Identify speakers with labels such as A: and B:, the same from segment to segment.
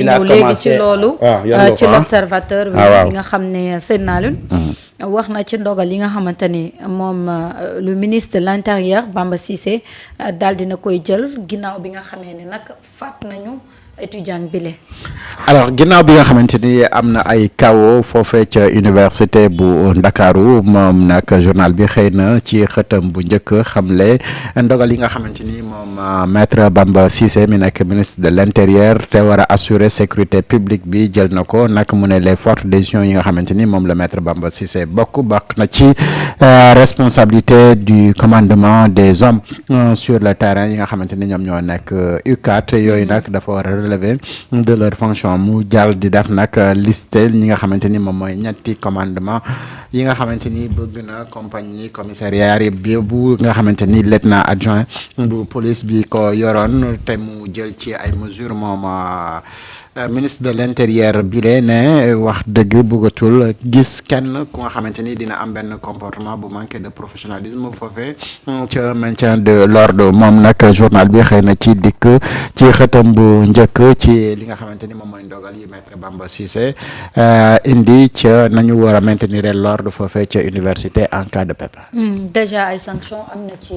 A: il a commencé léegi ci loolu ci l'observateur bi nga xam ne Seydina Alioune wax na ci ndogal yi nga xamante ni moom le ministre de l'intérieur Bamba Cissé daal dina koy jël ginnaaw bi nga xamee ne nag faat nañu étudiant bile.
B: alors ginnaaw bi nga xamante ni am na ay kawo foofee ca université bu Ndakaaru moom nag journal bi xëy na ci xëtam bu njëkk xamle ndogal yi nga xamante ni moom maître Bamba Cissé mi nekk ministre de l'intérieur te war a assurer sécurité publique bi jël na ko nag mu ne les fortes décisions yi nga xamante ni moom la maître Bamba Cissé bokk na ci responsabilité du commandement des hommes sur le terrain yi nga xamante ni ñoom ñoo nekk UCAD yooyu nag dafa war a de leur fonction mu jàll di def nag liste ñi nga xamante ni moom mooy ñetti commandement yi nga xamante ni bëgg na compagnie commissariat bi bu nga xamante ni lieutenant adjoint bu police bi ko yoroon te mu jël ci ay mesures moom ministre de l'intérieur bi lee ne wax dëgg bëggatul gis kenn ku nga xamante ni dina am benn comportement bu manqué de professionnalisme foofee ca maintien de l'ordre moom nag journal bi xëy na ci dikk ci xëtam bu njëkk ci li nga xamante ni moom mooy ndogal yi maître Bamba Cissé indi ca nañu war a maintenir l'ordre foofee ca université en cas de pépin.
A: déjà ay sanctions am na ci.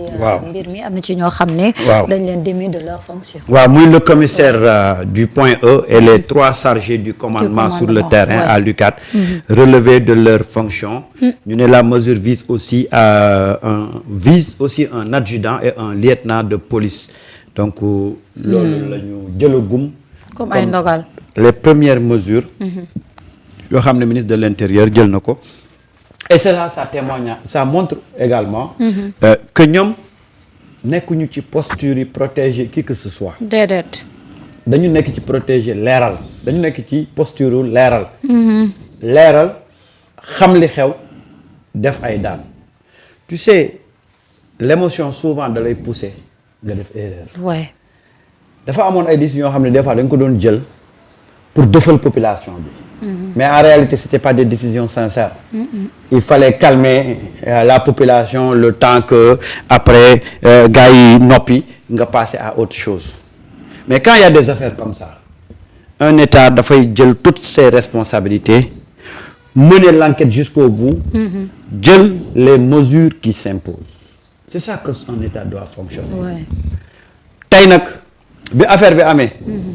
A: mbir mi am na ci ñoo xam ne. dañ leen démis de leur fonction.
C: waaw muy le commissaire du point E et les 3 chargés du commandement sur le terrain à l'UCAD relevés de leur fonction. ñu ne la mesure vise aussi un adjudant et un lieutenant de police. donc loolu la ñu jëlagum
A: comme ay ndogal
C: les premières mesures yoo xam ne ministre de l'intérieur jël na ko et cela ça témoigne ça montre également que ñoom nekkuñu ci posture yi protéger qui que ce soit
A: déedéet
C: dañu nekk ci protéger leeral dañu nekk ci posture leeral leeral xam li xew def ay daan tu sais l'émotion souvent da lay pousser nga def erreur.
A: ouais.
C: dafa amoon ay décisions yoo xam ne des fois dañ ko doon jël pour defal population bi. mais en réalité c'était pas des décisions sincères. il fallait calmer la population le temps que après gars yi noppi nga passer à autre chose mais quand il y a des affaires comme ça un État dafay jël toutes ses responsabilités mener l'enquête jusqu'au bout. jël les mesures qui s'imposent. c'est ça que un État doit fonctionner. tey nag bi affaire bi amee.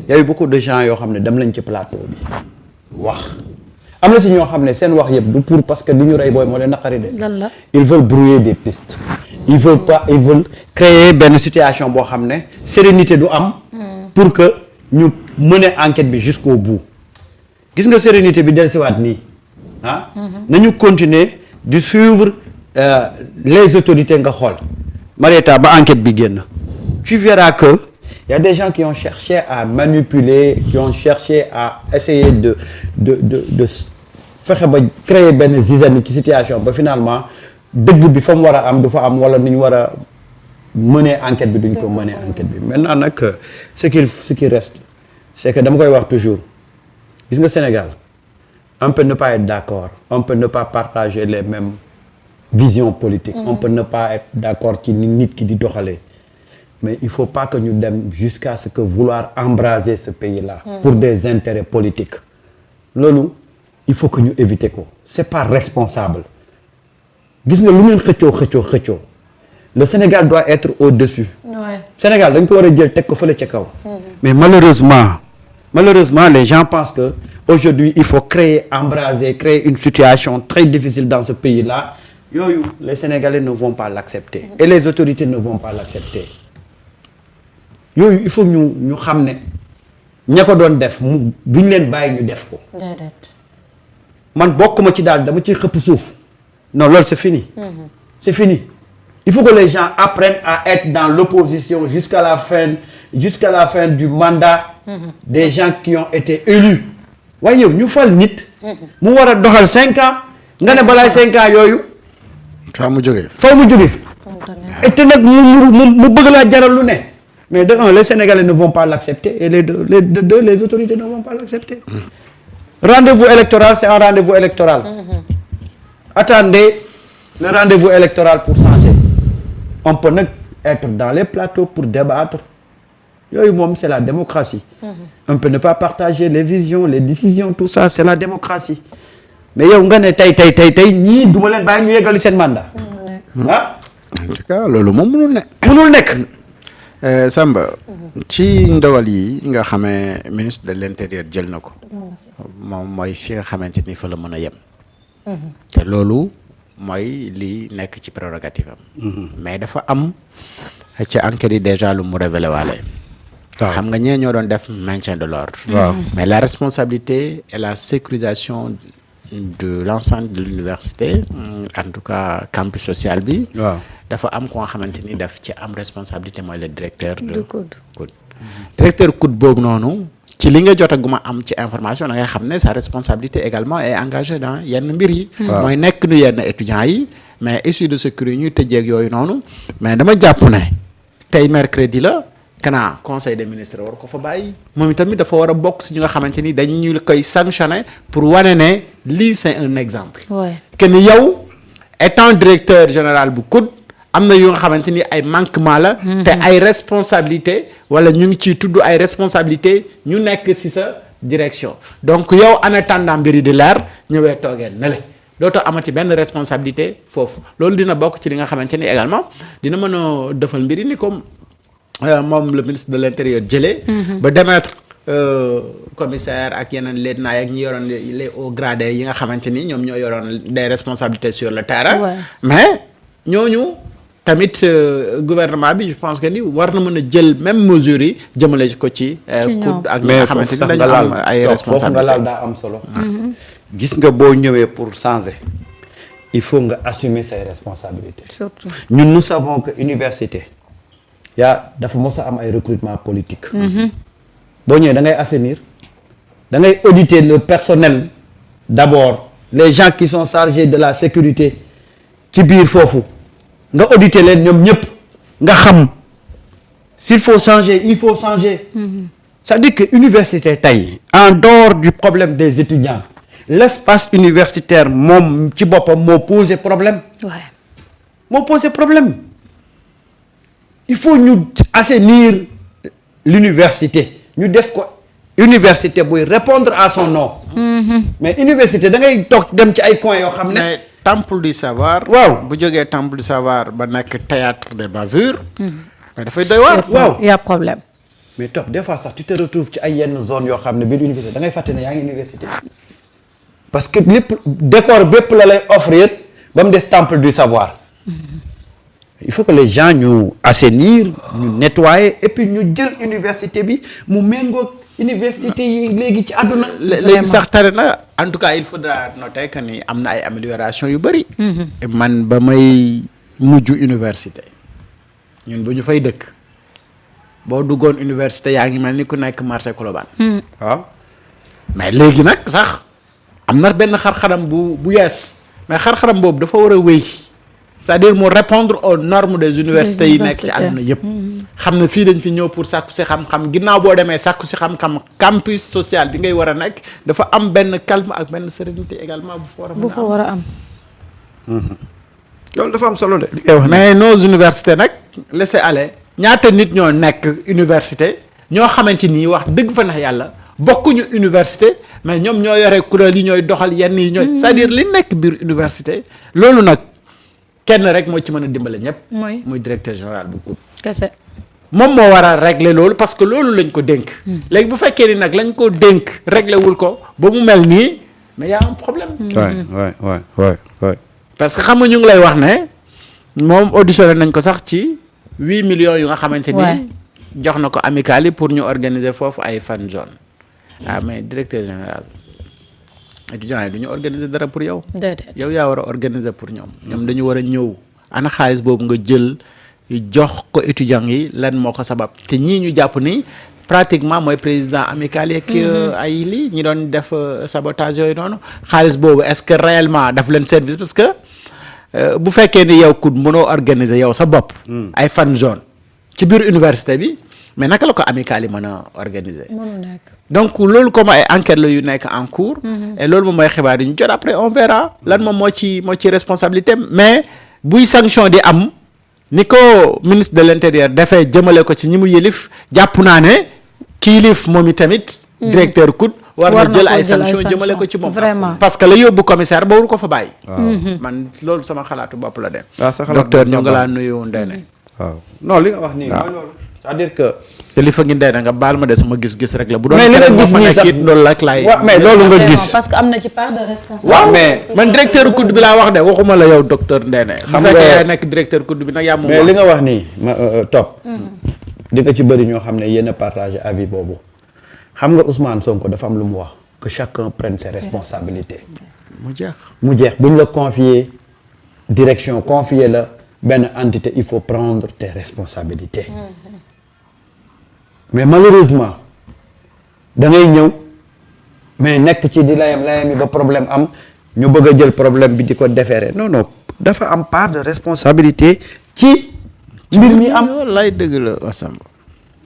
C: y a eu beaucoup de gens yoo xam ne dem lañ ci plateau bi wax am na ci ñoo xam ne seen wax yëpp du pour parce que du ñu rey booy moo leen naqari de.
A: lan la
C: ils veulent brouiller des pistes. ils veulent créer benn situation boo xam ne sérénité du am. pour que ñu mener enquête bi jusqu'au bout. gis nga sérénité bi dellusiwaat nii ah. nañu continuer di suivre. les autorités nga xool Marieta ba enquête bi génn tu verras que y a des gens qui ont cherché à manipuler qui ont cherché à essayer de fexe ba créer benn zizanie ci situation ba finalement dëgg bi fa mu war a am du fa am wala ni ñu war a mener enquête bi duñ ko mener enquête bi maintenant nag ce qui reste c'est que dama koy wax toujours gis nga Sénégal on peut ne pas être d'accord on peut ne pas partager les mêmes vision politique. On peut ne pas être d'accord ci ni nit ki di doxalee mais il faut pas que ñu dem jusqu'à ce que vouloir embraser ce pays-là. pour des intérêts politiques. loolu il faut que ñu éviter ko c'est pas responsable gis nga lu ngeen xëccoo le Sénégal doit être au-dessus. Sénégal dañ ko war a jël teg ko fële ca kaw. mais malheureusement les gens pensent que aujourd'hui il faut créer une situation très difficile dans ce pays-là. yooyu les Sénégalais ne vont pas l'accepter et les autorités ne vont pas l'accepter yooyu il faut ñu xam ne ña ko doon def mu duñ leen bàyyi ñu def ko. man bokkuma ci daal dama ciy xëpp suuf non loolu c'est fini. c'est fini il faut que les gens apprennent à être dans l'opposition jusqu'à la fin du mandat. des gens qui ont été élus. waaye yow ñu fal nit. mu war a doxal 5 ans nga ne balaay 5 ans yooyu.
B: faaw mu jógee
C: et te nag mu bëgg laa jaral lu ne mais de un les Sénégalais ne vont pas l'accepter et les deux les autorités ne vont pas l'accepter. rendez-vous électoral c'est un rendez-vous électoral. attendez le rendez-vous électoral pour changer on peut nag être dans les plateaux pour débattre yooyu moom c'est la démocratie. On peut ne pas partager les visions les décisions tout ça c'est la démocratie mais yow nga ne tey ñii duma leen bàyyi ñu yeggali seen mandat. ah.
B: en tout cas loolu moom
C: mënul nekk.
B: Samba. ci ndogal yi nga xamee ministre de l'intérieur jël na ko. moom mooy fi nga xamante ni fa la mën a yem. te loolu mooy li nekk ci prérogative am. mais dafa am ci enquête yi déjà lu mu révélé waale. xam nga ñee ñoo doon def maintien de l'ordre.
C: waaw
B: mais la responsabilité et la sécurisation de l'ensemble de l'université en tout cas campus social bi.
C: waaw
B: dafa am ko nga xamante ni daf ci am responsabilité mooy le directeur de
A: COUD.
B: directeur COUD boobu noonu ci li nga jotaguma am ci information da ngay xam ne sa responsabilité également est engagée dans yenn mbir yi. mooy nekk nu yenn étudiants yi mais issue de secours yi ñuy tëjeeg yooyu noonu mais dama jàpp ne tey mercredi la kanaa conseil des ministres war ko fa bàyyi moom itamit dafa war a bokk si ñi nga xamante ni dañu koy sanctionner pour wane ne lii c'est un exemple. que ni yow étant directeur général bu COUD am na yu nga xamante ni ay manquement la. te ay responsabilité wala ñu ngi ciy tudd ay responsabilité ñu nekk ci sa direction donc yow en attendant mbir yi di leer ñëwee toogee ne le dootoo amati benn responsabilité foofu loolu dina bokk ci li nga xamante ni également dina mën a defal mbir yi ni comme moom le ministre de l'intérieur jëlee. ba démettre commissaire ak yeneen lieutenant ak ñi yoroon les hauts gradés yi nga xamante ni ñoom ñoo yoroon des responsabilités sur le terrain. mais ñooñu. tamit gouvernement bi je pense que ni war na mën a jël même mesures yi jëmale ko ci. COUD ak ñi nga xamante ni dañu am ay responsabilités
C: foofu nga laal daa am solo. gis nga boo ñëwee pour changer il faut nga assumer say responsabilités.
A: surtout
C: ñun nous savons que université dafa mos a am ay recrutement politique. boo ñëwee da ngay assainir da ngay auditer le personnel d'abord les gens qui sont chargés de la sécurité ci biir foofu. nga auditer leen ñoom ñëpp nga xam s'il faut changer il faut changer. c'est-à-dire que université tey en dehors du problème des étudiants l'espace universitaire moom ci boppam moo posé problème. moo posé problème il faut ñu assainir l'université ñu def ko université buy répondre à son nom. mais université da ngay toog dem ci ay coins yoo xam ne.
B: temple du savoir.
C: waaw
B: bu jógee temple du savoir ba nekk théâtre des bavures. mais dafay doy waar.
C: waaw
A: y a problème.
C: mais top des fois sax tu te retrouves ci ay yenn zone yoo xam ne biir université da ngay fàtte ne yaa ngi université. parce que lépp décor bépp la lay offrir ba mu des temple du savoir. il faut que les gens ñu assainir ñu nettoyer et puis ñu jël université bi mu méngóog université yi léegi ci àdduna.
B: léegi sax tare na en tout cas il faudra noter que ni am na ay amélioration yu bëri. man ba may mujj université ñun bu ñu fay dëkk boo duggoon université yaa ngi mel ni ku nekk marché Colobane.
C: waaw
B: mais léegi nag sax am na benn xar-xaram bu yees mais xar-xaram boobu dafa war a wéy c'est-à-dire mu répondre aux normes des universités yi nekk ci àdduna yëpp. xam ne fii dañ fi ñëw pour sàkku si xam-xam ginnaaw boo demee sàkku si xam-xam campus social bi ngay war a nekk dafa am benn calme ak benn sérénité également bu fa war a am.
C: loolu dafa am solo de.
B: mais nos universités nag laisser aller ñaata nit ñoo nekk université ñoo xamante ni wax dëgg fa nax yàlla bokkuñu université mais ñoom ñoo yore kuréel yi ñooy doxal yenn yi ñooy. c'est-à-dire li nekk biir université loolu nag kenn rek moo ci mën a dimbale ñëpp. muy directeur général bu COUD.
A: kese.
B: moom moo war a régler loolu parce que loolu lañ ko dénk. léegi bu fekkee ni nag lañ ko dénk régler wul ko ba mu mel nii mais y a un problème.
C: ouais.
B: parce que xam nga ñu ngi lay wax ne moom auditionné nañ ko sax ci 8 millions yu nga xamante ni. jox na ko amicale yi pour ñu organiser foofu ay fan zone. mais directeur général étudiants yi du ñu organiser dara pour yow. yow yaa war a organiser pour ñoom. ñoom dañu war a ñëw ana xaalis boobu nga jël. jox ko étudiants yi lan moo ko sabab te ñii ñu jàpp ni pratiquement mooy président amical yeeg ay lii ñi doon def sabotage yooyu noonu xaalis boobu est-ce que réellement daf leen service parce que bu fekkee ni yow COUD mënoo organiser yow sa bopp ay fan zone ci biir université bi mais naka la ko amical yi mën a organiser donc loolu comme ay enquête la yu nekk en cours et loolu moom mooy xibaar yi ñu jot après on verra lan moom moo ci responsabilité mais buy sanction di am ni ko ministre de l'intérieur dafay jëmale ko ci ñi mu yëlif jàpp naa ne kii yëlif moom i tamit directeur COUD war na jël ay sanctions jëmale ko ci moom
A: vraiment
B: parce que la yóbbu commissaire ba waru ko fa bàyyi man loolu sama xalaatu bopp la dem docteur ñu nga laa nuyu Ndeye
C: waaw non li nga wax nii mooy loolu c'est-à-dire que
B: kilifa gi Ndeye nga baal ma de sama gis-gis rek la bu doon
C: mais li nga gis nii sax
B: loolu rek laay
C: waaw mais loolu nga gis
A: parce que am na ci part de responsabilité.
C: waaw mais
B: man directeur COUD bi laa wax de waxuma la yow docteur Ndeye xam nga yaay nekk directeur COUD bi nag yaa moom
C: mais li nga wax nii ma topp di nga ci bëri ñoo xam ne yéen a partagé avis boobu xam nga Ousmane Sonko dafa am lu mu wax que chacun prenne ses responsabilités
B: mu jeex
C: bu ñu la confier direction confier la benn entité il faut prendre tes responsabilités mais malheureusement da ngay ñëw mais nekk ci di layam yi ba problème am ñu bëgg a jël problème bi di ko déférer non dafa am part de responsabilité ci mbir mi am
B: wallaay dëgg la Assamba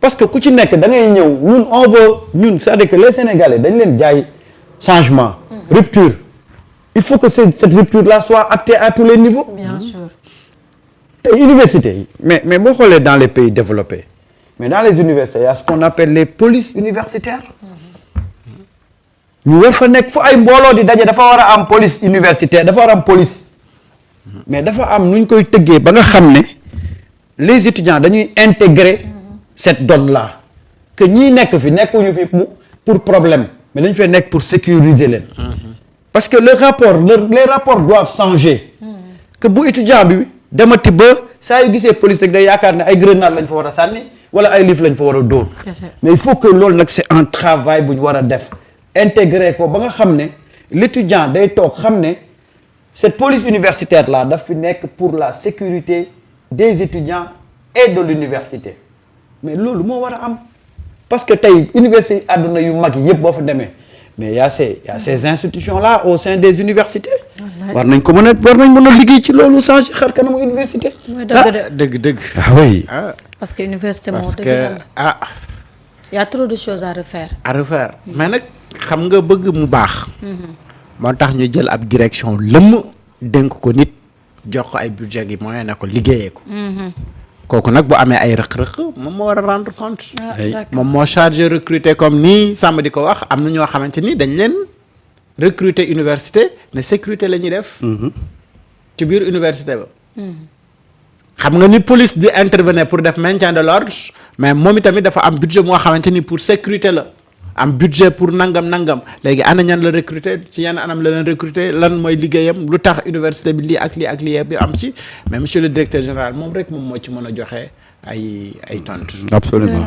C: parce que ku ci nekk da ngay ñëw ñun c'est-à-dire que les Sénégalais dañ leen jaay changement rupture il faut que cette rupture là soit actée à tous les niveaux
A: bien sûr.
C: tey université yi mais boo xoolee dans les pays développés mais dans les universités il y a ce qu'on appelle les polices universitaires ñu war fa nekk fu ay mbooloo di daje dafa war a am police universitaire dafa war a am police mais dafa am nu ñu koy tëggee ba nga xam ne les étudiants dañuy intégrer cette donne là que ñii nekk fi nekkuñu fi pour problème mais dañu fee nekk pour sécuriser leen parce que les rapports doivent changer que bu étudiant bi demati ba saa yu gisee police rek day yaakaar ne ay grenade lañ fa war a sànni wala ay livre lañ fa war a dóor mais il faut que loolu nag c'est un travail bu ñu war a def intégrer ko ba nga xam ne l'étudiant day toog xam ne cette police universitaire là daf fi nekk pour la sécurité des étudiants et de l'université mais loolu moo war a am parce que tey université àdduna yu mag yi yëpp boo fa demee mais y a ces institutions là au sein des universités war nañ mën a liggéey ci loolu changer xar kanamu université
B: dëgg
C: ah oui
A: parce que université moo
B: parce
A: dëgg
B: que
A: y a trop de choses à refaire.
B: mais nag xam nga bëgg mu baax moo tax ñu jël ab direction lëmm dénk ko nit jox ko ay budget yi moyen ne ko liggéeyee ko kooku nag bu amee ay rëq-rëq moom moo war a rendre compte moom moo chargé recruter comme nii Samba di ko wax am na ñoo xamante ni dañ leen recruter université ne sécurité la ñuy def ci biir université ba xam nga ni police di intervenir pour def maintien de l'ordre mais moom itamit dafa am budget moo xamante ni pour sécurité la am budget pour nangam léegi ana ñan la recruter ci yan anam la leen recruter lan mooy liggéeyam lu tax université bi lii ak lii bi am ci mais monsieur le directeur général moom rek moom moo ci mën a joxe ay tontu.
C: absolument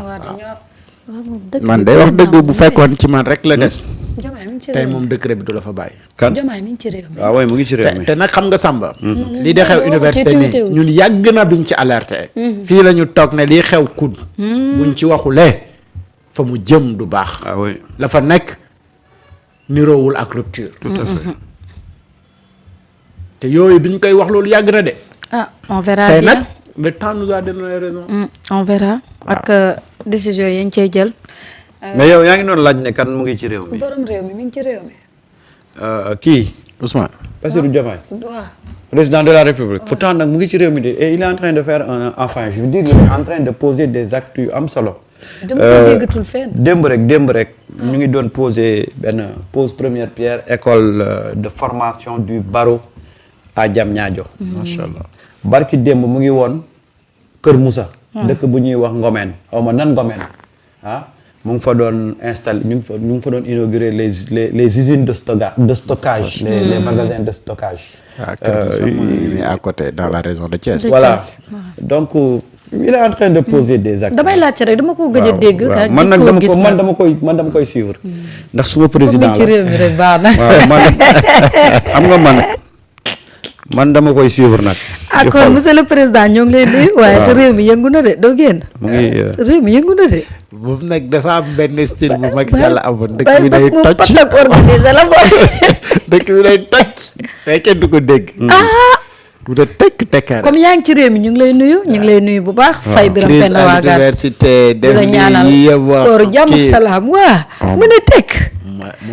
B: man day wax dëgg bu fekkoon ci man rek la des.
A: Diomaye mi ngi ci
B: tey
A: réew mi
B: moom décret bi du la fa bàyyi.
C: kan
A: Diomaye mi ngi ci réew mi.
C: waaw waaye mu ngi ci réew mi
B: te nag xam nga Samba. lii de xew
A: loolu
B: université
A: te
B: nii
A: teewul ci.
B: ñun yàgg na biñ ci alerté. fii la ñu toog ne lii xew COUD. buñ ci waxulee fa mu jëm du baax.
C: ah oui
B: la fa nekk niroowul ak rupture.
C: tout à fait
B: te yooyu biñ koy wax loolu yàgg na de.
A: ah on verra
B: tey
A: bien.
B: nag le temps nous a donné raison.
A: On verra ak décision yi ñu cey jël.
C: mais yow yaa ngi doon laaj ne kan mu ngi ci réew mi
A: borom réew mi mi ngi ci réew mi.
C: kii
B: Ousmane.
C: Bassirou Diomaye
A: waaw.
C: président de la République pourtant nag mu ngi ci réew mi de et il est en train de faire enfin je veux dire il est en train de poser des actes yu am solo.
A: dama ko déggatul fenn.
C: démb rek ñu ngi doon poser pose première pierre école de formation du barreau à Diamniadio.
B: macha allah.
C: barki démb mu ngi woon Kër Moussa. dëkk bu ñuy wax Ngomeen xaw ma nan Ngomeen mu ngi fa doon installé ñu ngi fa doon inaugurer les usines de stockage les magasins de stockage.
B: Kër Moussa mooy à côté dans la région de Thiès.
C: voilà donc il est en train de poser des actes.
A: damay laajte rek dama ko gëj a dégg.
C: waaw man nag dama koy suivre. ndax suma président la
A: ci réew mi rek baax na.
C: waaw man xam nga man dama koy suivre nag.
A: accord monsieur le président ñoo ngi lay nuyu. waaye sa réew mi yëngu na de doo génn.
C: mu ngi
A: réew mi yëngu na de.
B: boobu nag dafa am benn style bu Macky Sall amoon dëkk bi day toj
A: patak organisé la
B: dëkk bi day toj mais kenn du ko dégg. du de tekkaare.
A: comme yaa ngi ci réew mi ñu ngi lay nuyu ñu ngi lay nuyu bu baax. fay biram
B: crise
A: penn
B: à
A: waagaan
B: l'université
A: di la ñaanal kooru jàmm ak salaam waa mu ne tekk.